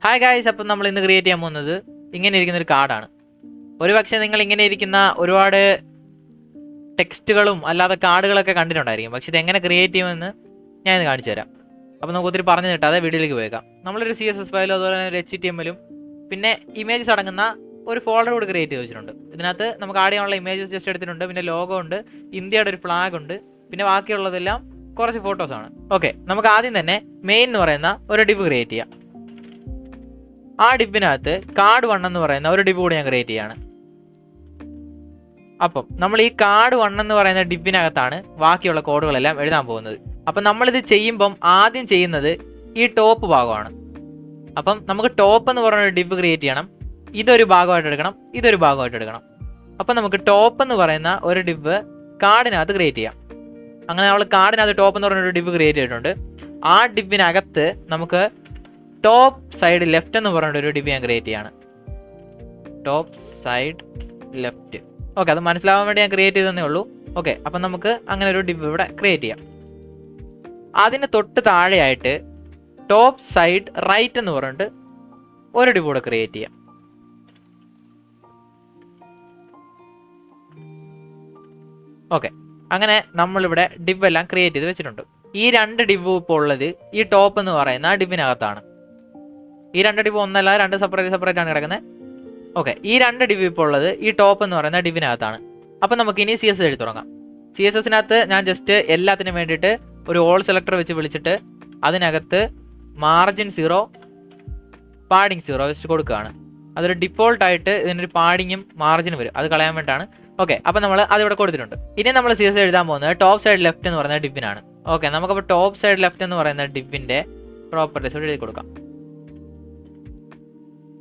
Hi guys, അപ്പം നമ്മൾ ഇന്ന് ക്രിയേറ്റ് ചെയ്യാൻ പോകുന്നത് ഇങ്ങനെ ഇരിക്കുന്ന ഒരു കാർഡാണ്. ഒരുപക്ഷെ നിങ്ങൾ ഇങ്ങനെ ഇരിക്കുന്ന ഒരുപാട് ടെക്സ്റ്റുകളും അല്ലാതെ കാർഡുകളൊക്കെ കണ്ടിട്ടുണ്ടായിരിക്കും. പക്ഷെ ഇത് എങ്ങനെ ക്രിയേറ്റ് ചെയ്യുമെന്ന് ഞാൻ ഇന്ന് കാണിച്ചു തരാം. അപ്പോൾ നമുക്ക് ഒത്തിരി പറഞ്ഞു കിട്ടാതെ വീഡിയോയിലേക്ക് പോയേക്കാം. നമ്മളൊരു CSS ഫയലും അതുപോലെ തന്നെ ഒരു HTML പിന്നെ ഇമേജസ് അടങ്ങുന്ന ഒരു ഫോൾഡർ കൂടി ക്രിയേറ്റ് ചെയ്ത് വെച്ചിട്ടുണ്ട്. ഇതിനകത്ത് നമുക്ക് ആഡ് ചെയ്യാനുള്ള ഇമേജസ് ജസ്റ്റ് എടുത്തിട്ടുണ്ട്. പിന്നെ ലോഗോ ഉണ്ട്, ഇന്ത്യയുടെ ഒരു ഫ്ലാഗ് ഉണ്ട്, പിന്നെ ബാക്കിയുള്ളതെല്ലാം കുറച്ച് ഫോട്ടോസാണ്. ഓക്കെ, നമുക്ക് ആദ്യം തന്നെ മെയിൻ എന്ന് പറയുന്ന ഒരു ഡിവ് ക്രിയേറ്റ് ചെയ്യാം. ആ ഡിബിനകത്ത് കാർഡ് 1 എന്ന് പറയുന്ന ഒരു ഡിബ് കൂടി ഞാൻ ക്രിയേറ്റ് ചെയ്യാണ്. അപ്പം നമ്മൾ ഈ കാർഡ് 1 എന്ന് പറയുന്ന ഡിബിനകത്താണ് ബാക്കിയുള്ള കോഡുകളെല്ലാം എഴുതാൻ പോകുന്നത്. അപ്പം നമ്മളിത് ചെയ്യുമ്പം ആദ്യം ചെയ്യുന്നത് ഈ ടോപ്പ് ഭാഗമാണ്. അപ്പം നമുക്ക് ടോപ്പ് എന്ന് പറയുന്ന ഒരു ഡിബ് ക്രിയേറ്റ് ചെയ്യണം. ഇതൊരു ഭാഗമായിട്ട് എടുക്കണം, ഇതൊരു ഭാഗമായിട്ട് എടുക്കണം. അപ്പം നമുക്ക് ടോപ്പ് എന്ന് പറയുന്ന ഒരു ഡിബ് കാർഡിനകത്ത് ക്രിയേറ്റ് ചെയ്യാം. അങ്ങനെ നമ്മൾ കാർഡിനകത്ത് ടോപ്പ് എന്ന് പറയുന്ന ഒരു ഡിബ് ക്രിയേറ്റ് ചെയ്തിട്ടുണ്ട്. ആ ഡിബിനകത്ത് നമുക്ക് ടോപ്പ് സൈഡ് ലെഫ്റ്റ് എന്ന് പറഞ്ഞിട്ട് ഒരു ഡിബ് ഞാൻ ക്രിയേറ്റ് ചെയ്യാണ്. Top side left. ഓക്കെ, അത് മനസ്സിലാവാൻ വേണ്ടി ഞാൻ ക്രിയേറ്റ് ചെയ്തതേ ഉള്ളൂ. ഓക്കെ, അപ്പം നമുക്ക് അങ്ങനെ ഒരു ഡിബ് ഇവിടെ ക്രിയേറ്റ് ചെയ്യാം. അതിന് തൊട്ട് താഴെയായിട്ട് ടോപ്പ് സൈഡ് റൈറ്റ് എന്ന് പറഞ്ഞിട്ട് ഒരു ഡിബ് കൂടെ ക്രിയേറ്റ് ചെയ്യാം. ഓക്കെ, അങ്ങനെ നമ്മളിവിടെ ഡിബ് എല്ലാം ക്രിയേറ്റ് ചെയ്ത് വെച്ചിട്ടുണ്ട്. ഈ രണ്ട് ഡിബ് ഇപ്പോൾ ഉള്ളത് ഈ ടോപ്പ് എന്ന് പറയുന്ന ഡിബിനകത്താണ്. ഈ രണ്ട് ഡിബ് ഒന്നല്ല, രണ്ട് സെപ്പറേറ്റ് ആണ് കിടക്കുന്നത്. ഓക്കെ, ഈ രണ്ട് ഡിബ് ഇപ്പോൾ ഉള്ളത് ഈ ടോപ്പ് എന്ന് പറയുന്ന ഡിബിനകത്താണ്. അപ്പം നമുക്ക് ഇനി CSS എഴുതി തുടങ്ങാം. CSSനകത്ത് ഞാൻ ജസ്റ്റ് എല്ലാത്തിനും വേണ്ടിയിട്ട് ഒരു ഓൾ സെലക്ടർ വെച്ച് വിളിച്ചിട്ട് അതിനകത്ത് മാർജിൻ 0 പാഡിങ് 0 വെച്ച് കൊടുക്കുകയാണ്. അതൊരു ഡിഫോൾട്ടായിട്ട് ഇതിനൊരു പാഡിങ്ങും മാർജിനും വരും, അത് കളയാൻ വേണ്ടിയിട്ടാണ്. ഓക്കെ, അപ്പം നമ്മൾ അതിവിടെ കൊടുത്തിട്ടുണ്ട്. ഇനി നമ്മൾ CSS എഴുതാൻ പോകുന്നത് ടോപ്പ് സൈഡ് ലെഫ്റ്റ് എന്ന് പറയുന്ന ഡിബിനാണ്. ഓക്കെ, നമുക്കപ്പോൾ ടോപ്പ് സൈഡ് ലെഫ്റ്റ് എന്ന് പറയുന്ന ഡിബിൻ്റെ പ്രോപ്പർട്ടീസ് ഇവിടെ എഴുതി കൊടുക്കാം.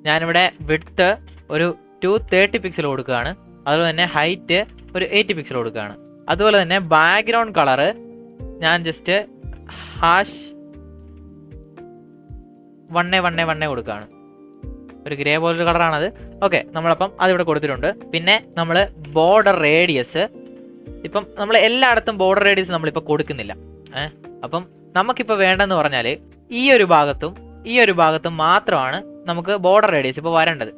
ഞാനിവിടെ വിഡ്ത്ത് ഒരു 230 പിക്സൽ കൊടുക്കുകയാണ്. അതുപോലെ തന്നെ ഹൈറ്റ് ഒരു 80 പിക്സൽ കൊടുക്കുകയാണ്. അതുപോലെ തന്നെ ബാക്ക്ഗ്രൗണ്ട് കളറ് ഞാൻ ജസ്റ്റ് #1A കൊടുക്കുകയാണ്. ഒരു ഗ്രേ പോലൊരു കളറാണത്. ഓക്കെ, നമ്മളപ്പം അതിവിടെ കൊടുത്തിട്ടുണ്ട്. പിന്നെ നമ്മൾ ബോർഡർ റേഡിയസ് ഇപ്പം നമ്മൾ എല്ലായിടത്തും ബോർഡർ റേഡിയസ് നമ്മളിപ്പോൾ കൊടുക്കുന്നില്ല. അപ്പം നമുക്കിപ്പോൾ വേണ്ടെന്ന് പറഞ്ഞാൽ ഈ ഒരു ഭാഗത്തും മാത്രമാണ് നമുക്ക് ബോർഡർ റേഡിയസ് ഇപ്പോൾ വരേണ്ടത്.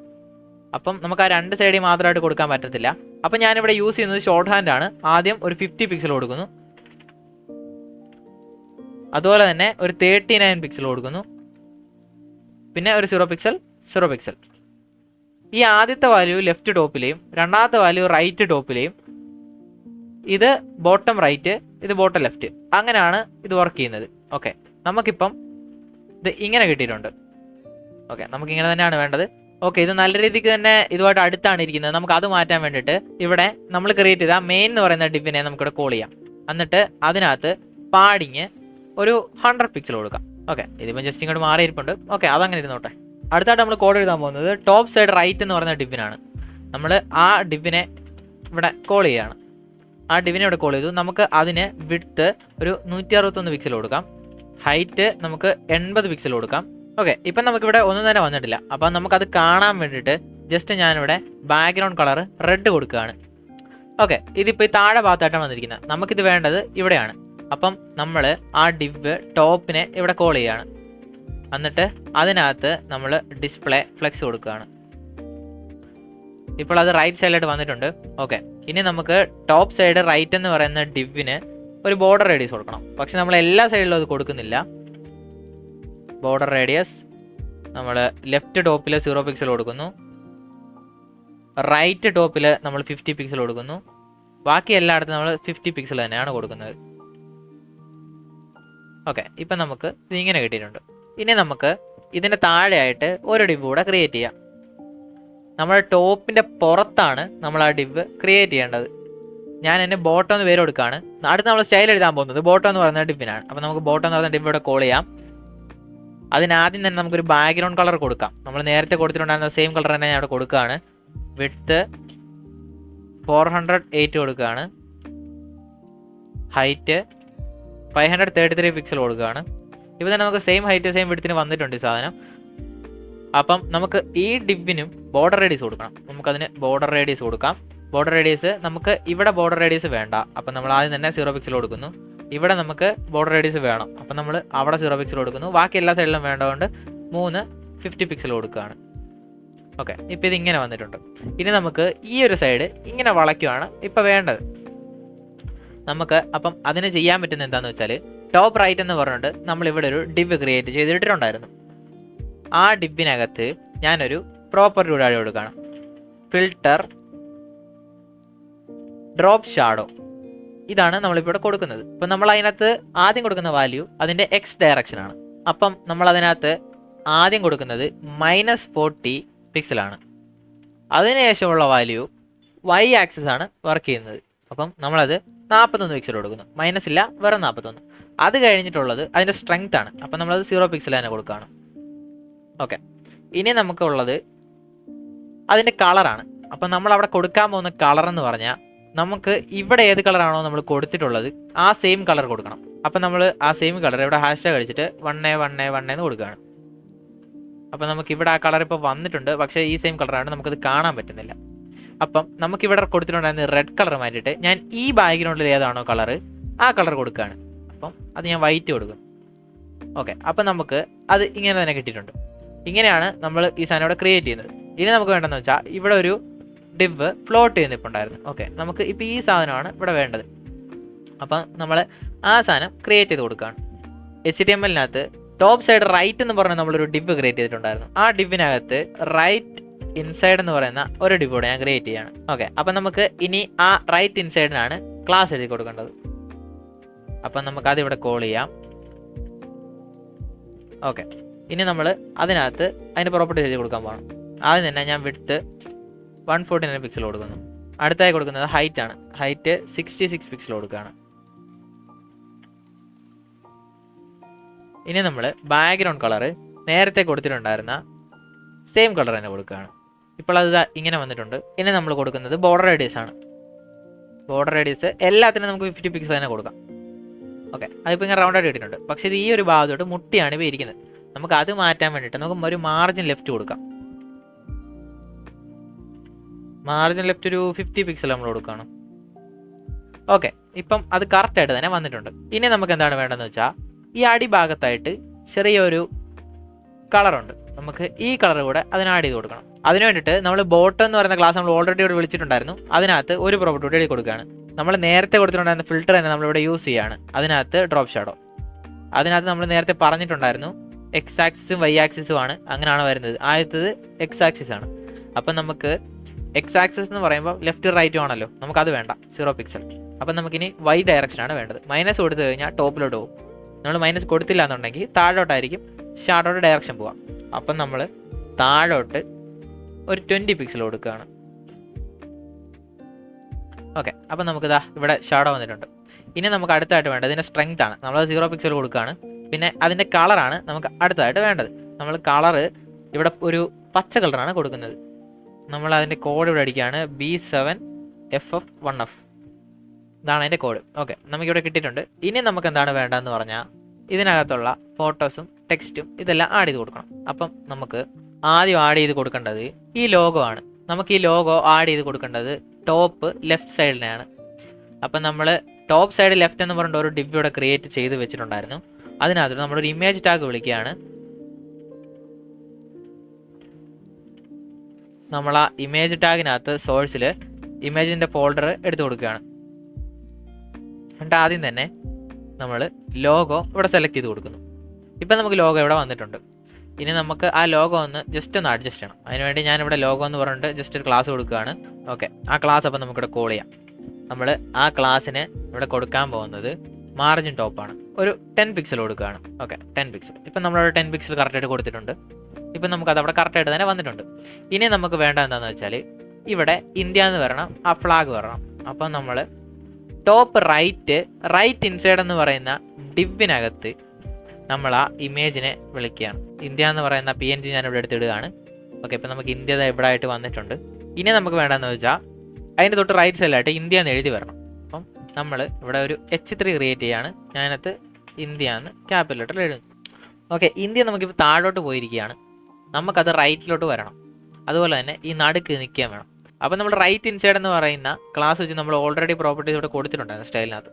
അപ്പം നമുക്ക് ആ രണ്ട് സൈഡിൽ മാത്രമായിട്ട് കൊടുക്കാൻ പറ്റത്തില്ല. അപ്പം ഞാനിവിടെ യൂസ് ചെയ്യുന്നത് ഷോർട്ട് ഹാൻഡ് ആണ്. ആദ്യം ഒരു 50 പിക്സൽ കൊടുക്കുന്നു, അതുപോലെ തന്നെ ഒരു 39 പിക്സൽ കൊടുക്കുന്നു, പിന്നെ ഒരു 0 പിക്സൽ. ഈ ആദ്യത്തെ വാല്യൂ ലെഫ്റ്റ് ടോപ്പിലെയും രണ്ടാമത്തെ വാല്യൂ റൈറ്റ് ടോപ്പിലെയും, ഇത് ബോട്ടം റൈറ്റ്, ഇത് ബോട്ടം ലെഫ്റ്റ്, അങ്ങനെയാണ് ഇത് വർക്ക് ചെയ്യുന്നത്. ഓക്കെ, നമുക്കിപ്പം ഇത് ഇങ്ങനെ കിട്ടിയിട്ടുണ്ട്. ഓക്കെ, നമുക്ക് ഇങ്ങനെ തന്നെയാണ് വേണ്ടത്. ഓക്കെ, ഇത് നല്ല രീതിക്ക് തന്നെ ഇതുമായിട്ട് അടുത്താണ് ഇരിക്കുന്നത്. നമുക്ക് അത് മാറ്റാൻ വേണ്ടിയിട്ട് ഇവിടെ നമ്മൾ ക്രിയേറ്റ് ചെയ്ത മെയിൻ എന്ന് പറയുന്ന ഡിബിനെ നമുക്കിവിടെ കോൾ ചെയ്യാം. എന്നിട്ട് അതിനകത്ത് പാഡിങ് ഒരു 100 പിക്സൽ കൊടുക്കാം. ഓക്കെ, ഇതിപ്പോൾ ജസ്റ്റ് ഇങ്ങോട്ട് മാറിയിരിപ്പുണ്ട്. ഓക്കെ, അതങ്ങനെ ഇരുന്നോട്ടെ. അടുത്തായിട്ട് നമ്മൾ കോഡ് എഴുതാൻ പോകുന്നത് ടോപ്പ് സൈഡ് റൈറ്റ് എന്ന് പറയുന്ന ഡിബിനാണ്. നമ്മൾ ആ ഡിബിനെ ഇവിടെ കോൾ ചെയ്യുകയാണ്. ആ ഡിബിനെ ഇവിടെ കോൾ ചെയ്തു. നമുക്ക് അതിന് വിഡ്ത്ത് ഒരു 161 പിക്സൽ കൊടുക്കാം. ഹൈറ്റ് നമുക്ക് 80 പിക്സൽ കൊടുക്കാം. ഓക്കെ, ഇപ്പം നമുക്കിവിടെ ഒന്നും തന്നെ വന്നിട്ടില്ല. അപ്പം നമുക്കത് കാണാൻ വേണ്ടിയിട്ട് ജസ്റ്റ് ഞാനിവിടെ ബാക്ക്ഗ്രൗണ്ട് കളർ റെഡ് കൊടുക്കുകയാണ്. ഓക്കെ, ഇതിപ്പോൾ ഈ താഴെ ഭാഗത്തായിട്ടാണ് വന്നിരിക്കുന്നത്. നമുക്കിത് വേണ്ടത് ഇവിടെയാണ്. അപ്പം നമ്മൾ ആ ഡിബ് ടോപ്പിനെ ഇവിടെ കോൾ ചെയ്യുകയാണ്. എന്നിട്ട് അതിനകത്ത് നമ്മൾ ഡിസ്പ്ലേ ഫ്ലെക്സ് കൊടുക്കുകയാണ്. ഇപ്പോൾ അത് റൈറ്റ് സൈഡിലായിട്ട് വന്നിട്ടുണ്ട്. ഓക്കെ, ഇനി നമുക്ക് ടോപ്പ് സൈഡ് റൈറ്റ് എന്ന് പറയുന്ന ഡിബിന് ഒരു ബോർഡർ റേഡിയസ് കൊടുക്കണം. പക്ഷെ നമ്മൾ എല്ലാ സൈഡിലും അത് കൊടുക്കുന്നില്ല. ബോർഡർ റേഡിയസ് നമ്മൾ ലെഫ്റ്റ് ടോപ്പിൽ 0 പിക്സൽ കൊടുക്കുന്നു, റൈറ്റ് ടോപ്പിൽ നമ്മൾ 50 പിക്സൽ കൊടുക്കുന്നു, ബാക്കി എല്ലായിടത്തും നമ്മൾ 50 പിക്സൽ തന്നെയാണ് കൊടുക്കുന്നത്. ഓക്കെ, ഇപ്പം നമുക്ക് ഇതിങ്ങനെ കിട്ടിയിട്ടുണ്ട്. ഇനി നമുക്ക് ഇതിൻ്റെ താഴെയായിട്ട് ഒരു ഡിബ് കൂടെ ക്രിയേറ്റ് ചെയ്യാം. നമ്മുടെ ടോപ്പിൻ്റെ പുറത്താണ് നമ്മൾ ആ ഡിബ് ക്രിയേറ്റ് ചെയ്യേണ്ടത്. ഞാൻ എന്നെ ബോട്ടം എന്ന് പേര് കൊടുക്കുകയാണ്. അടുത്ത് നമ്മൾ സ്റ്റൈൽ എഴുതാൻ പോകുന്നത് ബോട്ടം എന്ന് പറയുന്ന ഡിബിനാണ്. അപ്പോൾ നമുക്ക് ബോട്ടം എന്ന് പറയുന്ന ഡിബ് ഇവിടെ കോൾ ചെയ്യാം. അതിനാദ്യം തന്നെ നമുക്കൊരു ബാക്ക്ഗ്രൗണ്ട് കളർ കൊടുക്കാം. നമ്മൾ നേരത്തെ കൊടുത്തിട്ടുണ്ടായിരുന്ന സെയിം കളർ തന്നെ ഞാൻ ഇവിടെ കൊടുക്കുകയാണ്. വിഡ്ത്ത് 408 കൊടുക്കുകയാണ്. ഹൈറ്റ് 533 പിക്സൽ കൊടുക്കുകയാണ്. ഇപ്പോൾ തന്നെ നമുക്ക് സെയിം ഹൈറ്റ് സെയിം വിഡ്ത്തിന് വന്നിട്ടുണ്ട് ഈ സാധനം. അപ്പം നമുക്ക് ഈ ഡിബിനും ബോർഡർ റേഡിയസ് കൊടുക്കണം. നമുക്കതിന് ബോർഡർ റേഡിയസ് കൊടുക്കാം. ബോർഡർ റേഡിയസ് നമുക്ക് ഇവിടെ ബോർഡർ റേഡിയസ് വേണ്ട. അപ്പം നമ്മൾ ആദ്യം തന്നെ 0 പിക്സൽ കൊടുക്കുന്നു. ഇവിടെ നമുക്ക് ബോർഡർ റേഡിയസ് വേണം. അപ്പം നമ്മൾ അവിടെ 0 പിക്സൽ കൊടുക്കുന്നു. ബാക്കി എല്ലാ സൈഡിലും വേണ്ടതുകൊണ്ട് 3 50 പിക്സൽ കൊടുക്കുകയാണ്. ഓക്കെ, ഇപ്പോൾ ഇത് ഇങ്ങനെ വന്നിട്ടുണ്ട്. ഇനി നമുക്ക് ഈ ഒരു സൈഡ് ഇങ്ങനെ വളയ്ക്കുകയാണ് ഇപ്പോൾ വേണ്ടത് നമുക്ക്. അപ്പം അതിന് ചെയ്യാൻ പറ്റുന്ന എന്താണെന്ന് വെച്ചാൽ, ടോപ്പ് റൈറ്റ് എന്ന് പറഞ്ഞിട്ട് നമ്മളിവിടെ ഒരു ഡിവ് ക്രിയേറ്റ് ചെയ്തിട്ടുണ്ടായിരുന്നു. ആ ഡിവിനകത്ത് ഞാനൊരു പ്രോപ്പർട്ടി കൂടെ കൊടുക്കുകയാണ്, ഫിൽട്ടർ ഡ്രോപ്പ് ഷാഡോ. ഇതാണ് നമ്മളിപ്പോൾ ഇവിടെ കൊടുക്കുന്നത്. ഇപ്പം നമ്മൾ അതിനകത്ത് ആദ്യം കൊടുക്കുന്ന വാല്യൂ അതിൻ്റെ എക്സ് ഡയറക്ഷനാണ്. അപ്പം നമ്മൾ അതിനകത്ത് ആദ്യം കൊടുക്കുന്നത് -40 പിക്സലാണ്. അതിനുശേഷമുള്ള വാല്യൂ വൈ ആക്സിസ് ആണ് വർക്ക് ചെയ്യുന്നത്. അപ്പം നമ്മളത് 41 പിക്സൽ കൊടുക്കുന്നു, മൈനസ് ഇല്ല, വെറും 41. അത് കഴിഞ്ഞിട്ടുള്ളത് അതിൻ്റെ സ്ട്രെങ്ത് ആണ്. അപ്പം നമ്മളത് 0 പിക്സൽ തന്നെ കൊടുക്കുകയാണ്. ഓക്കെ, ഇനി നമുക്കുള്ളത് അതിൻ്റെ കളറാണ്. അപ്പം നമ്മൾ അവിടെ കൊടുക്കാൻ പോകുന്ന കളർ എന്ന് പറഞ്ഞാൽ, നമുക്ക് ഇവിടെ ഏത് കളറാണോ നമ്മൾ കൊടുത്തിട്ടുള്ളത് ആ സെയിം കളർ കൊടുക്കണം. അപ്പം നമ്മൾ ആ സെയിം കളർ ഇവിടെ #, കഴിച്ചിട്ട് 1A1A1A എന്ന് കൊടുക്കുകയാണ്. അപ്പം നമുക്ക് ഇവിടെ ആ കളർ ഇപ്പോൾ വന്നിട്ടുണ്ട്, പക്ഷേ ഈ സെയിം കളറാണ്, നമുക്കത് കാണാൻ പറ്റുന്നില്ല. അപ്പം നമുക്കിവിടെ കൊടുത്തിട്ടുണ്ടായിരുന്ന റെഡ് കളർ മാറ്റിയിട്ട് ഞാൻ ഈ ബാക്ക്ഗ്രൗണ്ടിൽ ഏതാണോ കളർ ആ കളർ കൊടുക്കുകയാണ്. അപ്പം അത് ഞാൻ വൈറ്റ് കൊടുക്കും. ഓക്കെ, അപ്പം നമുക്ക് അത് ഇങ്ങനെ തന്നെ കിട്ടിയിട്ടുണ്ട്. ഇങ്ങനെയാണ് നമ്മൾ ഈ സാധനം ഇവിടെ ക്രിയേറ്റ് ചെയ്യുന്നത്. ഇനി നമുക്ക് വേണ്ടതെന്ന് വെച്ചാൽ, ഇവിടെ ഒരു ഡിവ് ഫ്ലോട്ട് ചെയ്യുന്നിട്ടുണ്ടായിരുന്നു. ഓക്കെ, നമുക്ക് ഇപ്പോൾ ഈ സാധനമാണ് ഇവിടെ വേണ്ടത്. അപ്പം നമ്മൾ ആ സാധനം ക്രിയേറ്റ് ചെയ്ത് കൊടുക്കുകയാണ്. HTML-നകത്ത് ടോപ്പ് സൈഡ് റൈറ്റ് എന്ന് പറഞ്ഞാൽ നമ്മളൊരു ഡിവ് ക്രിയേറ്റ് ചെയ്തിട്ടുണ്ടായിരുന്നു. ആ ഡിവിനകത്ത് റൈറ്റ് ഇൻസൈഡ് എന്ന് പറയുന്ന ഒരു ഡിവ് കൂടെ ഞാൻ ക്രിയേറ്റ് ചെയ്യാണ്. ഓക്കെ, അപ്പം നമുക്ക് ഇനി ആ റൈറ്റ് ഇൻസൈഡിനാണ് ക്ലാസ് എഴുതി കൊടുക്കേണ്ടത്. അപ്പം നമുക്ക് അതിവിടെ കോൾ ചെയ്യാം. ഓക്കെ, ഇനി നമ്മൾ അതിനകത്ത് അതിൻ്റെ പ്രോപ്പർട്ടി എഴുതി കൊടുക്കാൻ പോകണം. ആദ്യം തന്നെ ഞാൻ വിഡ്ത്ത് 149 പിക്സൽ കൊടുക്കുന്നു. അടുത്തായി കൊടുക്കുന്നത് ഹൈറ്റ് ആണ്. ഹൈറ്റ് 66 പിക്സൽ കൊടുക്കുകയാണ്. ഇനി നമ്മൾ ബാക്ക്ഗ്രൗണ്ട് കളർ നേരത്തെ കൊടുത്തിട്ടുണ്ടായിരുന്ന സെയിം കളർ തന്നെ കൊടുക്കുകയാണ്. ഇപ്പോൾ അത് ഇങ്ങനെ വന്നിട്ടുണ്ട്. ഇനി നമ്മൾ കൊടുക്കുന്നത് ബോർഡർ റേഡിയസ് ആണ്. ബോർഡർ റേഡിയസ് എല്ലാത്തിനും നമുക്ക് 50 പിക്സൽ തന്നെ കൊടുക്കാം. ഓക്കെ, അതിപ്പോൾ ഇങ്ങനെ റൗണ്ട് ആയിട്ട് ഇട്ടിട്ടുണ്ട്. പക്ഷേ ഇത് ഈ ഒരു ഭാഗത്തോട്ട് മുട്ടിയാണ് ഇപ്പോൾ ഇരിക്കുന്നത്. നമുക്ക് അത് മാറ്റാൻ വേണ്ടിയിട്ട് നമുക്ക് ഒരു മാർജിൻ ലെഫ്റ്റ് കൊടുക്കാം. മാർജിൻ ലെഫ്റ്റ് ഒരു 50 പിക്സൽ നമ്മൾ കൊടുക്കുകയാണ്. ഓക്കെ, ഇപ്പം അത് കറക്റ്റായിട്ട് തന്നെ വന്നിട്ടുണ്ട്. ഇനി നമുക്ക് എന്താണ് വേണ്ടതെന്ന് വെച്ചാൽ, ഈ അടിഭാഗത്തായിട്ട് ചെറിയൊരു കളറുണ്ട്, നമുക്ക് ഈ കളർ കൂടെ അതിന് ആഡ് ചെയ്ത് കൊടുക്കണം. അതിന് വേണ്ടിയിട്ട് നമ്മൾ ബോട്ടം എന്ന് പറയുന്ന ക്ലാസ് നമ്മൾ ഓൾറെഡി ഇവിടെ വിളിച്ചിട്ടുണ്ടായിരുന്നു. അതിനകത്ത് ഒരു പ്രോപ്പർട്ടി കൂടി എഴുതി കൊടുക്കുകയാണ്. നമ്മൾ നേരത്തെ കൊടുത്തിട്ടുണ്ടായിരുന്ന ഫിൽട്ടർ തന്നെ നമ്മളിവിടെ യൂസ് ചെയ്യുകയാണ്. അതിനകത്ത് ഡ്രോപ്പ് ഷാഡോ. അതിനകത്ത് നമ്മൾ നേരത്തെ പറഞ്ഞിട്ടുണ്ടായിരുന്നു എക്സ് ആക്സിസും വൈ ആക്സിസും ആണ്, അങ്ങനെയാണ് വരുന്നത്. ആദ്യത്തത് എക്സ് ആക്സിസ് ആണ്. അപ്പം നമുക്ക് എക്സ് ആക്സിസ് എന്ന് പറയുമ്പോൾ ലെഫ്റ്റ് റൈറ്റും ആണല്ലോ, നമുക്കത് വേണ്ട, 0 പിക്സൽ. അപ്പം നമുക്കിനി വൈ ഡയറക്ഷനാണ് വേണ്ടത്. മൈനസ് കൊടുത്തു കഴിഞ്ഞാൽ ടോപ്പിലോട്ട് പോകും. നമ്മൾ മൈനസ് കൊടുത്തില്ല എന്നുണ്ടെങ്കിൽ താഴോട്ടായിരിക്കും ഷാഡോയുടെ ഡയറക്ഷൻ പോവാം. അപ്പം നമ്മൾ താഴോട്ട് ഒരു 20 പിക്സൽ കൊടുക്കുകയാണ്. ഓക്കെ, അപ്പം നമുക്കിതാ ഇവിടെ ഷാഡോ വന്നിട്ടുണ്ട്. ഇനി നമുക്ക് അടുത്തായിട്ട് വേണ്ടത് ഇതിൻ്റെ സ്ട്രെങ്ത് ആണ്. നമ്മൾ 0 പിക്സൽ കൊടുക്കുകയാണ്. പിന്നെ അതിൻ്റെ കളറാണ് നമുക്ക് അടുത്തതായിട്ട് വേണ്ടത്. നമ്മൾ കളറ് ഇവിടെ ഒരു പച്ച കളറാണ് കൊടുക്കുന്നത്. നമ്മൾ അതിൻ്റെ കോഡ് ഇവിടെ അടിക്കുകയാണ്, B7FF1F. ഇതാണ് അതിൻ്റെ കോഡ്. ഓക്കെ, നമുക്കിവിടെ കിട്ടിയിട്ടുണ്ട്. ഇനി നമുക്ക് എന്താണ് വേണ്ടതെന്ന് പറഞ്ഞാൽ, ഇതിനകത്തുള്ള ഫോട്ടോസും ടെക്സ്റ്റും ഇതെല്ലാം ആഡ് ചെയ്ത് കൊടുക്കണം. അപ്പം നമുക്ക് ആദ്യം ആഡ് ചെയ്ത് കൊടുക്കേണ്ടത് ഈ ലോഗോ ആണ്. നമുക്ക് ഈ ലോഗോ ആഡ് ചെയ്ത് കൊടുക്കേണ്ടത് ടോപ്പ് ലെഫ്റ്റ് സൈഡിലാണ്. അപ്പം നമ്മൾ ടോപ്പ് സൈഡ് ലെഫ്റ്റ് എന്ന് പറഞ്ഞിട്ട് ഒരു ഡിവ് ഇവിടെ ക്രിയേറ്റ് ചെയ്ത് വെച്ചിട്ടുണ്ടായിരുന്നു. അതിനകത്ത് നമ്മളൊരു ഇമേജ് ടാഗ് വിളിക്കുകയാണ്. നമ്മൾ ആ ഇമേജ് ടാഗിനകത്ത് സോഴ്സിൽ ഇമേജിൻ്റെ ഫോൾഡർ എടുത്തു കൊടുക്കുകയാണ്. എന്നിട്ട് ആദ്യം തന്നെ നമ്മൾ ലോഗോ ഇവിടെ സെലക്ട് ചെയ്ത് കൊടുക്കുന്നു. ഇപ്പം നമുക്ക് ലോഗോ ഇവിടെ വന്നിട്ടുണ്ട്. ഇനി നമുക്ക് ആ ലോഗോ ഒന്ന് ജസ്റ്റ് ഒന്ന് അഡ്ജസ്റ്റ് ചെയ്യണം. അതിനുവേണ്ടി ഞാനിവിടെ ലോഗോ എന്ന് പറഞ്ഞിട്ട് ജസ്റ്റ് ഒരു ക്ലാസ് കൊടുക്കുകയാണ്. ഓക്കെ, ആ ക്ലാസ് അപ്പം നമുക്കിവിടെ കോൾ ചെയ്യാം. നമ്മൾ ആ ക്ലാസ്സിന് ഇവിടെ കൊടുക്കാൻ പോകുന്നത് മാർജിൻ ടോപ്പാണ്. ഒരു 10 പിക്സൽ കൊടുക്കുകയാണ്. Okay, 10 pixel. ഇപ്പം നമ്മളവിടെ 10 പിക്സൽ കറക്റ്റായിട്ട് കൊടുത്തിട്ടുണ്ട്. ഇപ്പം നമുക്കത് അവിടെ കറക്റ്റായിട്ട് തന്നെ വന്നിട്ടുണ്ട്. ഇനി നമുക്ക് വേണ്ട എന്താണെന്ന് വെച്ചാൽ, ഇവിടെ ഇന്ത്യ എന്ന് വരണം, ആ ഫ്ലാഗ് വരണം. അപ്പം നമ്മൾ ടോപ്പ് റൈറ്റ് ഇൻസൈഡ് എന്ന് പറയുന്ന ഡിവിനകത്ത് നമ്മൾ ആ ഇമേജിനെ വിളിക്കുകയാണ്. ഇന്ത്യ എന്ന് പറയുന്ന PNG ഞാനിവിടെ എടുത്തിടുകയാണ്. ഓക്കെ, ഇപ്പം നമുക്ക് ഇന്ത്യ ഇവിടെ ആയിട്ട് വന്നിട്ടുണ്ട്. ഇനി നമുക്ക് വേണ്ടതെന്ന് വെച്ചാൽ, അതിൻ്റെ തൊട്ട് റൈറ്റ് സൈഡിലായിട്ട് ഇന്ത്യ എന്ന് എഴുതി വരണം. അപ്പം നമ്മൾ ഇവിടെ ഒരു H3 ക്രിയേറ്റ് ചെയ്യാണ്. ഞാനത് ഇന്ത്യ എന്ന് ക്യാപിറ്റൽ ലെറ്ററിൽ എഴുതുന്നു. ഓക്കെ, ഇന്ത്യ നമുക്കിപ്പോൾ താഴോട്ട് പോയിരിക്കുകയാണ്. നമുക്കത് റൈറ്റിലോട്ട് വരണം. അതുപോലെ തന്നെ ഈ നടുക്ക് നിൽക്കാൻ വേണം. അപ്പം നമ്മൾ റൈറ്റ് ഇൻസൈഡ് എന്ന് പറയുന്ന ക്ലാസ് വെച്ച് നമ്മൾ ഓൾറെഡി പ്രോപ്പർട്ടീസ് ഇവിടെ കൊടുത്തിട്ടുണ്ടായിരുന്നു സ്റ്റൈലിനകത്ത്.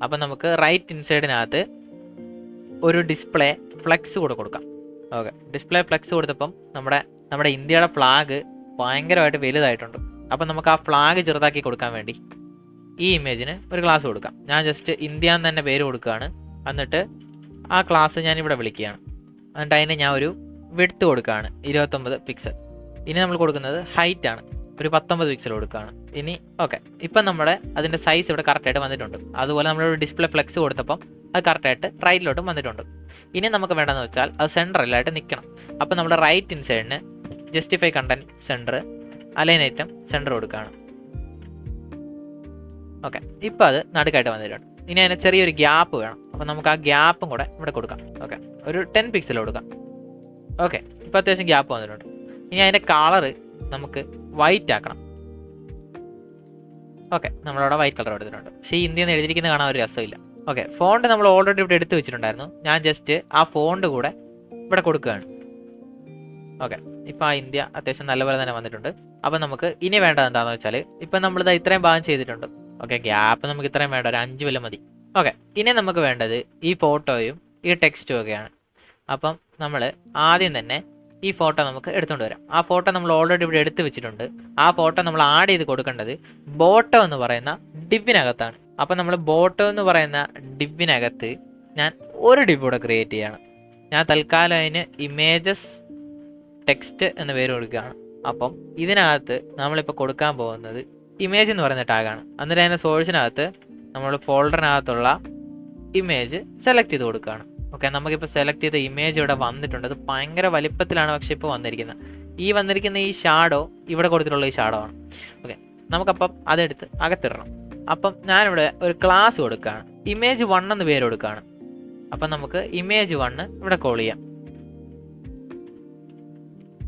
അപ്പം നമുക്ക് റൈറ്റ് ഇൻസൈഡിനകത്ത് ഒരു ഡിസ്പ്ലേ ഫ്ലെക്സ് കൂടെ കൊടുക്കാം. ഓക്കെ, ഡിസ്പ്ലേ ഫ്ലെക്സ് കൊടുത്തപ്പം നമ്മുടെ ഇന്ത്യയുടെ ഫ്ലാഗ് ഭയങ്കരമായിട്ട് വലുതായിട്ടുണ്ട്. അപ്പം നമുക്ക് ആ ഫ്ലാഗ് ചെറുതാക്കി കൊടുക്കാൻ വേണ്ടി ഈ ഇമേജിന് ഒരു ക്ലാസ് കൊടുക്കാം. ഞാൻ ജസ്റ്റ് ഇന്ത്യ എന്ന് തന്നെ പേര് കൊടുക്കുകയാണ്. എന്നിട്ട് ആ ക്ലാസ് ഞാൻ ഇവിടെ വിളിക്കുകയാണ്. എന്നിട്ട് അതിന് ഞാൻ ഒരു വിഡ്ത്ത് കൊടുക്കുകയാണ് 29 പിക്സൽ. ഇനി നമ്മൾ കൊടുക്കുന്നത് ഹൈറ്റ് ആണ്, ഒരു 19 പിക്സൽ കൊടുക്കുകയാണ്. ഇനി ഓക്കെ, ഇപ്പം നമ്മുടെ അതിൻ്റെ സൈസ് ഇവിടെ കറക്റ്റായിട്ട് വന്നിട്ടുണ്ട്. അതുപോലെ നമ്മളൊരു ഡിസ്പ്ലേ ഫ്ലെക്സ് കൊടുത്തപ്പം അത് കറക്റ്റായിട്ട് റൈറ്റിലോട്ടും വന്നിട്ടുണ്ട്. ഇനി നമുക്ക് വേണ്ടതെന്ന് വെച്ചാൽ അത് സെൻറ്ററിലായിട്ട് നിൽക്കണം. അപ്പം നമ്മുടെ റൈറ്റ് ഇൻസൈഡിന് justify content centre, align item centre കൊടുക്കുകയാണ്. ഓക്കെ, ഇപ്പോൾ അത് നടുക്കായിട്ട് വന്നിട്ടുണ്ട്. ഇനി അതിന് ചെറിയൊരു ഗ്യാപ്പ് വേണം. അപ്പോൾ നമുക്ക് ആ ഗ്യാപ്പും കൂടെ ഇവിടെ കൊടുക്കാം. ഓക്കെ, ഒരു 10 പിക്സൽ കൊടുക്കാം. ഓക്കെ, ഇപ്പോൾ അത്യാവശ്യം ഗ്യാപ്പ് വന്നിട്ടുണ്ട്. ഇനി അതിൻ്റെ കളറ് നമുക്ക് വൈറ്റ് ആക്കണം. ഓക്കെ, നമ്മളവിടെ വൈറ്റ് കളർ എടുത്തിട്ടുണ്ട്. പക്ഷേ ഈ ഇന്ത്യ എന്ന് എഴുതിയിരിക്കുന്നത് കാണാൻ ഒരു രസമില്ല. ഓക്കെ, ഫോണ്ട് നമ്മൾ ഓൾറെഡി ഇവിടെ എടുത്ത് വെച്ചിട്ടുണ്ടായിരുന്നു. ഞാൻ ജസ്റ്റ് ആ ഫോണ്ട് കൂടെ ഇവിടെ കൊടുക്കുകയാണ്. ഓക്കെ, ഇപ്പോൾ ആ ഇന്ത്യ അത്യാവശ്യം നല്ലപോലെ തന്നെ വന്നിട്ടുണ്ട്. അപ്പം നമുക്ക് ഇനി വേണ്ടത് എന്താണെന്ന് വെച്ചാൽ, ഇപ്പം നമ്മളിത് ഇത്രയും ഭാഗം ചെയ്തിട്ടുണ്ട്. ഓക്കെ, ഗ്യാപ്പ് നമുക്ക് ഇത്രയും വേണ്ട, ഒരു 5 വല്ല മതി. ഓക്കെ, ഇനി നമുക്ക് വേണ്ടത് ഈ ഫോട്ടോയും ഈ ടെക്സ്റ്റും ഒക്കെയാണ്. അപ്പം നമ്മൾ ആദ്യം തന്നെ ഈ ഫോട്ടോ നമുക്ക് എടുത്തുകൊണ്ട് വരാം. ആ ഫോട്ടോ നമ്മൾ ഓൾറെഡി ഇവിടെ എടുത്ത് വെച്ചിട്ടുണ്ട്. ആ ഫോട്ടോ നമ്മൾ ആഡ് ചെയ്ത് കൊടുക്കേണ്ടത് ബോട്ടോ എന്ന് പറയുന്ന ഡിവിനകത്താണ്. അപ്പം നമ്മൾ ബോട്ടോ എന്ന് പറയുന്ന ഡിവിനകത്ത് ഞാൻ ഒരു ഡിവ് കൂടെ ക്രിയേറ്റ് ചെയ്യാണ്. ഞാൻ തൽക്കാലം അതിന് ഇമേജസ് ടെക്സ്റ്റ് എന്ന് പേര് കൊടുക്കുകയാണ്. അപ്പം ഇതിനകത്ത് നമ്മളിപ്പോൾ കൊടുക്കാൻ പോകുന്നത് ഇമേജ് എന്ന് പറയുന്ന ടാഗാണ്. എന്നിട്ട് അതിൻ്റെ സോഴ്സിനകത്ത് നമ്മൾ ഫോൾഡറിനകത്തുള്ള ഇമേജ് സെലക്ട് ചെയ്ത് കൊടുക്കുകയാണ്. ഓക്കെ, നമുക്കിപ്പോൾ സെലക്ട് ചെയ്ത ഇമേജ് ഇവിടെ വന്നിട്ടുണ്ട്. അത് ഭയങ്കര വലിപ്പത്തിലാണ് പക്ഷേ ഇപ്പോൾ വന്നിരിക്കുന്നത്. വന്നിരിക്കുന്ന ഈ ഷാഡോ ഇവിടെ കൊടുത്തിട്ടുള്ള ഈ ഷാഡോ ആണ്. ഓക്കെ, നമുക്കപ്പം അതെടുത്ത് അകത്തിടണം. അപ്പം ഞാനിവിടെ ഒരു ക്ലാസ് കൊടുക്കുകയാണ്. ഇമേജ് 1 എന്ന് പേര് കൊടുക്കുകയാണ്. അപ്പം നമുക്ക് ഇമേജ് 1 ഇവിടെ കോൾ ചെയ്യാം.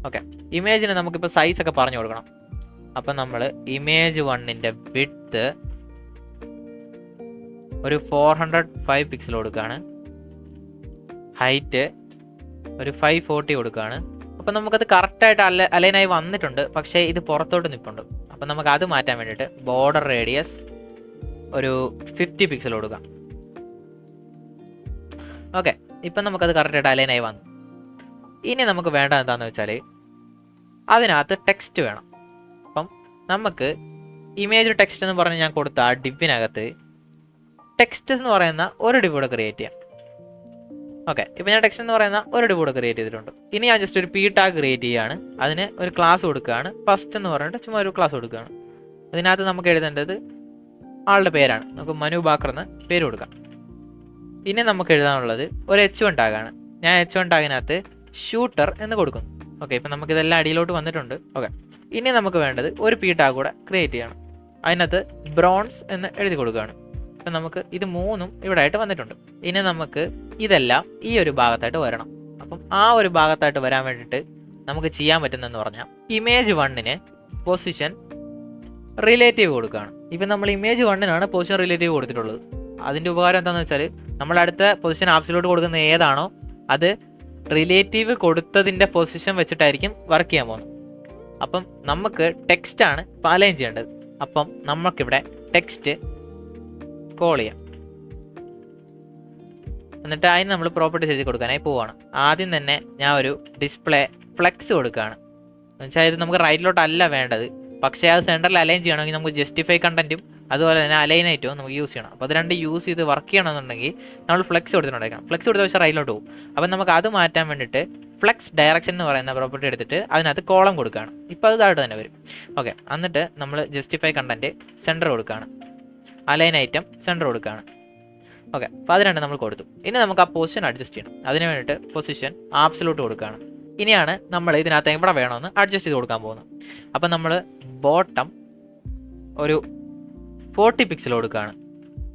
ഓക്കെ, ഇമേജിന് നമുക്കിപ്പോൾ സൈസൊക്കെ പറഞ്ഞു കൊടുക്കണം. അപ്പം നമ്മൾ ഇമേജ് 1ൻ്റെ വിഡ്ത്ത് ഒരു 405 പിക്സൽ കൊടുക്കുകയാണ്. ഹൈറ്റ് ഒരു 540 കൊടുക്കുകയാണ്. അപ്പം നമുക്കത് കറക്റ്റായിട്ട് അലൈനായി വന്നിട്ടുണ്ട്. പക്ഷേ ഇത് പുറത്തോട്ട് നിൽപ്പുണ്ട്. അപ്പം നമുക്ക് അത് മാറ്റാൻ വേണ്ടിയിട്ട് ബോർഡർ റേഡിയസ് ഒരു 50 പിക്സൽ കൊടുക്കാം. ഓക്കെ, ഇപ്പം നമുക്കത് കറക്റ്റായിട്ട് അലൈനായി വന്നു. ഇനി നമുക്ക് വേണ്ടത് എന്താണെന്ന് വെച്ചാൽ അതിനകത്ത് ടെക്സ്റ്റ് വേണം. അപ്പം നമുക്ക് ഇമേജ് ടെക്സ്റ്റ് എന്ന് പറഞ്ഞ് ഞാൻ കൊടുത്ത ആ ഡിവിനകത്ത് ടെക്സ്റ്റ് എന്ന് പറയുന്ന ഒരു ഡിവ് കൂടെ ക്രിയേറ്റ് ചെയ്യാം. ഓക്കെ, ഇപ്പം ഞാൻ ടെക്സ്റ്റ് എന്ന് പറയുന്ന ഒരു ഡിവ് കൂടെ ക്രിയേറ്റ് ചെയ്തിട്ടുണ്ട്. ഇനി ഞാൻ ജസ്റ്റ് ഒരു പി ടാഗ് ക്രിയേറ്റ് ചെയ്യുകയാണ്. അതിന് ഒരു ക്ലാസ് കൊടുക്കുകയാണ്. ഫസ്റ്റ് എന്ന് പറഞ്ഞിട്ട് ചുമ്മാ ഒരു ക്ലാസ് കൊടുക്കുകയാണ്. അതിനകത്ത് നമുക്ക് എഴുതേണ്ടത് ആളുടെ പേരാണ്. നമുക്ക് മനു ബാക്കർ എന്ന് പേര് കൊടുക്കാം. ഇനി നമുക്ക് എഴുതാനുള്ളത് ഒരു H1 ടാഗാണ്. ഞാൻ H1 ടാഗിനകത്ത് ഷൂട്ടർ എന്ന് കൊടുക്കുന്നു. ഓക്കെ, ഇപ്പം നമുക്കിതെല്ലാം അടിയിലോട്ട് വന്നിട്ടുണ്ട്. ഓക്കെ, ഇനി നമുക്ക് വേണ്ടത് ഒരു പി ടാഗ് കൂടെ ക്രിയേറ്റ് ചെയ്യണം. അതിനകത്ത് ബ്രോൺസ് എന്ന് എഴുതി കൊടുക്കുകയാണ്. അപ്പം നമുക്ക് ഇത് 3ഉം ഇവിടെ ആയിട്ട് വന്നിട്ടുണ്ട്. ഇനി നമുക്ക് ഇതെല്ലാം ഈ ഒരു ഭാഗത്തായിട്ട് വരണം. അപ്പം ആ ഒരു ഭാഗത്തായിട്ട് വരാൻ വേണ്ടിയിട്ട് നമുക്ക് ചെയ്യാൻ പറ്റുന്നതെന്ന് പറഞ്ഞാൽ ഇമേജ് 1ന് പൊസിഷൻ റിലേറ്റീവ് കൊടുക്കുകയാണ്. ഇപ്പം നമ്മൾ ഇമേജ് 1നാണ് പൊസിഷൻ റിലേറ്റീവ് കൊടുത്തിട്ടുള്ളത്. അതിൻ്റെ ഉപകാരം എന്താണെന്ന് വെച്ചാൽ നമ്മൾ അടുത്ത പൊസിഷൻ ആപ്സിലോട്ട് കൊടുക്കുന്ന ഏതാണോ അത് റിലേറ്റീവ് കൊടുത്തതിൻ്റെ പൊസിഷൻ വെച്ചിട്ടായിരിക്കും വർക്ക് ചെയ്യാൻ പോകുന്നത്. അപ്പം നമുക്ക് ടെക്സ്റ്റാണ് അലൈൻ ചെയ്യേണ്ടത്. അപ്പം നമുക്കിവിടെ ടെക്സ്റ്റ് കോൾ ചെയ്യാം. എന്നിട്ട് അതിന് നമ്മൾ പ്രോപ്പർട്ടീസ് എഴുതി കൊടുക്കാനായി പോവുകയാണ്. ആദ്യം തന്നെ ഞാൻ ഒരു ഡിസ്പ്ലേ ഫ്ലെക്സ് കൊടുക്കുകയാണ്. എന്നുവെച്ചാൽ ഇത് നമുക്ക് റൈറ്റിലോട്ടല്ല വേണ്ടത്. പക്ഷേ അത് സെൻറ്ററിൽ അലൈൻ ചെയ്യണമെങ്കിൽ നമുക്ക് ജസ്റ്റിഫൈ കണ്ടന്റും അതുപോലെ തന്നെ അലൈൻ ഐറ്റവും നമുക്ക് യൂസ് ചെയ്യണം. അപ്പോൾ അത് രണ്ട് യൂസ് ചെയ്ത് വർക്ക് ചെയ്യണമെന്നുണ്ടെങ്കിൽ നമ്മൾ ഫ്ലെക്സ് കൊടുത്തിട്ടുണ്ടായിരിക്കണം. ഫ്ലെക്സ് കൊടുത്ത പക്ഷേ റൈറ്റിലോട്ട് പോകും. അപ്പം നമുക്ക് അത് മാറ്റാൻ വേണ്ടിയിട്ട് ഫ്ലെക്സ് ഡയറക്ഷൻ എന്ന് പറയുന്ന പ്രോപ്പർട്ടി എടുത്തിട്ട് അതിനകത്ത് കോളം കൊടുക്കുകയാണ്. ഇപ്പോൾ അത് താഴോട്ട് തന്നെ വരും. ഓക്കെ, എന്നിട്ട് നമ്മൾ ജസ്റ്റിഫൈ കണ്ടന്റ് സെൻറ്റർ കൊടുക്കുകയാണ്. അലൈൻ ഐറ്റം സെൻറ്റർ കൊടുക്കുകയാണ്. ഓക്കെ, അപ്പോൾ അത് രണ്ട് നമ്മൾ കൊടുത്തു. ഇനി നമുക്ക് ആ പൊസിഷൻ അഡ്ജസ്റ്റ് ചെയ്യണം. അതിന് വേണ്ടിയിട്ട് പൊസിഷൻ ആപ്സിലോട്ട് കൊടുക്കുകയാണ്. ഇനിയാണ് നമ്മൾ ഇതിനകത്ത് എവിടെ വേണമെന്ന് അഡ്ജസ്റ്റ് ചെയ്ത് കൊടുക്കാൻ പോകുന്നത്. അപ്പം നമ്മൾ ബോട്ടം ഒരു 40 പിക്സൽ കൊടുക്കുകയാണ്.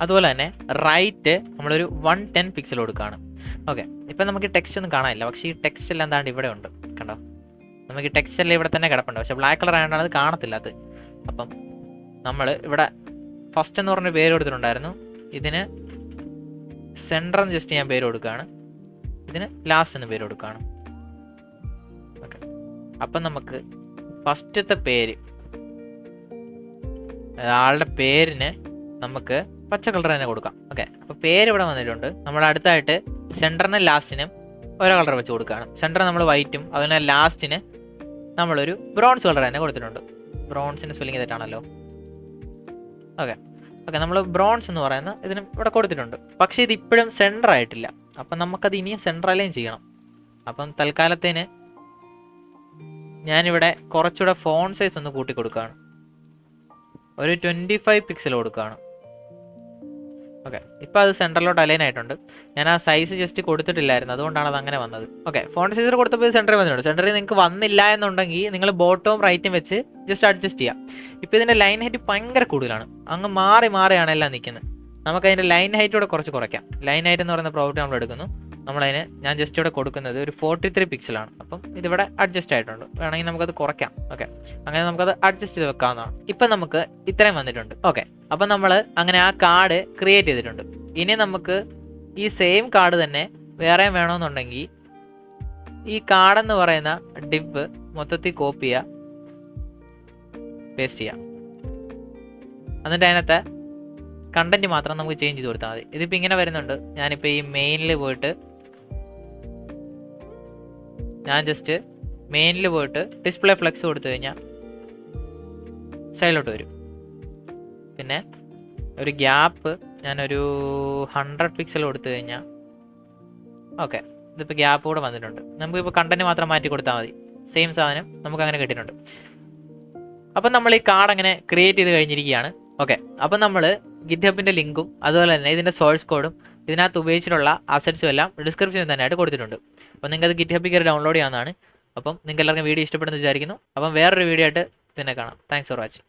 അതുപോലെ തന്നെ റൈറ്റ് നമ്മളൊരു 110 പിക്സൽ കൊടുക്കുകയാണ്. ഓക്കെ, ഇപ്പം നമുക്ക് ടെക്സ്റ്റ് ഒന്നും കാണാനില്ല. പക്ഷേ ഈ ടെക്സ്റ്റ് എല്ലാം എന്താണ്ട് ഇവിടെ ഉണ്ട്, കണ്ടോ? നമുക്ക് ഈ ടെക്സ്റ്റ് എല്ലാം ഇവിടെ തന്നെ കിടപ്പുണ്ട്. പക്ഷേ ബ്ലാക്ക് കളർ ആയതുകൊണ്ടാണ് അത് കാണത്തില്ലാത്തത്. അപ്പം നമ്മൾ ഇവിടെ ഫസ്റ്റ് എന്ന് പറഞ്ഞ പേര് കൊടുത്തിട്ടുണ്ടായിരുന്നു. ഇതിന് സെൻറ്റർ എന്ന് ജസ്റ്റ് ഞാൻ പേര് കൊടുക്കുകയാണ്. ഇതിന് ലാസ്റ്റ് എന്ന് പേര് കൊടുക്കുകയാണ്. ഓക്കെ, അപ്പം നമുക്ക് ഫസ്റ്റത്തെ പേര്, ആളുടെ പേരിന് നമുക്ക് പച്ച കളർ തന്നെ കൊടുക്കാം. ഓക്കെ, അപ്പോൾ പേര് ഇവിടെ വന്നിട്ടുണ്ട്. നമ്മൾ അടുത്തായിട്ട് സെൻറ്ററിനും ലാസ്റ്റിനും ഓരോ കളർ വെച്ച് കൊടുക്കുകയാണ്. സെൻറ്റർ നമ്മൾ വൈറ്റും അതുപോലെ ലാസ്റ്റിന് നമ്മളൊരു ബ്രോൺസ് കളർ തന്നെ കൊടുത്തിട്ടുണ്ട്. ബ്രോൺസിൻ്റെ സ്പെല്ലിംഗ് തെറ്റാണല്ലോ. ഓക്കെ ഓക്കെ നമ്മൾ ബ്രോൺസ് എന്ന് പറയുന്ന ഇതിന് ഇവിടെ കൊടുത്തിട്ടുണ്ട്. പക്ഷേ ഇത് ഇപ്പോഴും സെൻറ്റർ ആയിട്ടില്ല. അപ്പം നമുക്കത് ഇനിയും സെൻറ്റർ അലൈൻ ചെയ്യണം. അപ്പം തൽക്കാലത്തേന് ഞാനിവിടെ കുറച്ചുകൂടെ ഫോൺ സൈസ് ഒന്ന് കൂട്ടി കൊടുക്കുകയാണ്. ഒരു 25 പിക്സൽ കൊടുക്കുകയാണ്. ഓക്കെ ഇപ്പോൾ അത് സെൻറ്ററിലോട്ട് അലൈൻ ആയിട്ടുണ്ട്. ഞാൻ ആ സൈസ് ജസ്റ്റ് കൊടുത്തിട്ടില്ലായിരുന്നു, അതുകൊണ്ടാണ് അത് അങ്ങനെ വന്നത്. ഓക്കെ ഫോൺ സൈസിൽ കൊടുത്തപ്പോൾ സെൻറ്ററിൽ വന്നിട്ടുണ്ട്. സെൻറ്ററിൽ നിങ്ങൾക്ക് വന്നില്ല എന്നുണ്ടെങ്കിൽ നിങ്ങൾ ബോട്ടവും റൈറ്റും വെച്ച് ജസ്റ്റ് അഡ്ജസ്റ്റ് ചെയ്യാം. ഇപ്പോൾ ഇതിൻ്റെ ലൈൻ ഹൈറ്റ് ഭയങ്കര കൂടുതലാണ്, അങ്ങ് മാറി മാറിയാണ് എല്ലാം നിൽക്കുന്നത്. നമുക്കതിൻ്റെ ലൈൻ ഹൈറ്റ് കൂടെ കുറച്ച് കുറയ്ക്കാം. ലൈൻ ഹൈറ്റ് എന്ന് പറയുന്ന പ്രോഡക്റ്റ് നമ്മൾ എടുക്കുന്നു. നമ്മളതിന് ഞാൻ ജസ്റ്റ് ഇവിടെ കൊടുക്കുന്നത് ഒരു 43 പിക്സലാണ്. അപ്പം ഇതിവിടെ അഡ്ജസ്റ്റ് ആയിട്ടുണ്ട്, വേണമെങ്കിൽ നമുക്കത് കുറയ്ക്കാം. ഓക്കെ അങ്ങനെ നമുക്കത് അഡ്ജസ്റ്റ് ചെയ്ത് വെക്കാവുന്നതാണ്. ഇപ്പം നമുക്ക് ഇത്രയും വന്നിട്ടുണ്ട്. ഓക്കെ അപ്പം നമ്മൾ അങ്ങനെ ആ കാർഡ് ക്രിയേറ്റ് ചെയ്തിട്ടുണ്ട്. ഇനി നമുക്ക് ഈ സെയിം കാർഡ് തന്നെ വേറെ വേണമെന്നുണ്ടെങ്കിൽ ഈ കാർഡെന്ന് പറയുന്ന ഡിവ് മൊത്തത്തിൽ കോപ്പി ചെയ്യുക, പേസ്റ്റ് ചെയ്യാം. എന്നിട്ട് അതിനകത്ത് കണ്ടന്റ് മാത്രം നമുക്ക് ചേഞ്ച് ചെയ്ത് കൊടുത്താൽ മതി. ഇതിപ്പോൾ ഇങ്ങനെ വരുന്നുണ്ട്. ഞാനിപ്പോൾ ഈ മെയിനിൽ പോയിട്ട് ഡിസ്പ്ലേ ഫ്ലെക്സ് കൊടുത്തു കഴിഞ്ഞാൽ സൈഡിലോട്ട് വരും. പിന്നെ ഒരു ഗ്യാപ്പ് ഞാനൊരു 100 പിക്സൽ കൊടുത്തു കഴിഞ്ഞാൽ ഓക്കെ ഇതിപ്പോൾ ഗ്യാപ്പ് കൂടെ വന്നിട്ടുണ്ട്. നമുക്കിപ്പോൾ കണ്ടന്റ് മാത്രം മാറ്റി കൊടുത്താൽ മതി. സെയിം സാധനം നമുക്ക് അങ്ങനെ കിട്ടിയിട്ടുണ്ട്. അപ്പം നമ്മൾ ഈ കാർഡ് അങ്ങനെ ക്രിയേറ്റ് ചെയ്ത് കഴിഞ്ഞിരിക്കുകയാണ്. ഓക്കെ അപ്പം നമ്മൾ ഗിറ്റ്ഹബിൻ്റെ ലിങ്കും അതുപോലെ തന്നെ ഇതിൻ്റെ സോഴ്സ് കോഡും ഇതിനകത്ത് ഉപയോഗിച്ചിട്ടുള്ള അസറ്റ്സും എല്ലാം ഡിസ്ക്രിപ്ഷനിൽ തന്നെയായിട്ട് കൊടുത്തിട്ടുണ്ട്. അപ്പോൾ നിങ്ങൾക്ക് അത് ഗിറ്റ്ഹബിൽ കയറി ഡൗൺലോഡ് ചെയ്യാവുന്നതാണ്. അപ്പം നിങ്ങൾക്ക് എല്ലാവർക്കും വീഡിയോ ഇഷ്ടപ്പെടുന്നു വിചാരിക്കുന്നു. അപ്പം വേറൊരു വീഡിയോ ആയിട്ട് പിന്നെ കാണാം. Thanks for watching.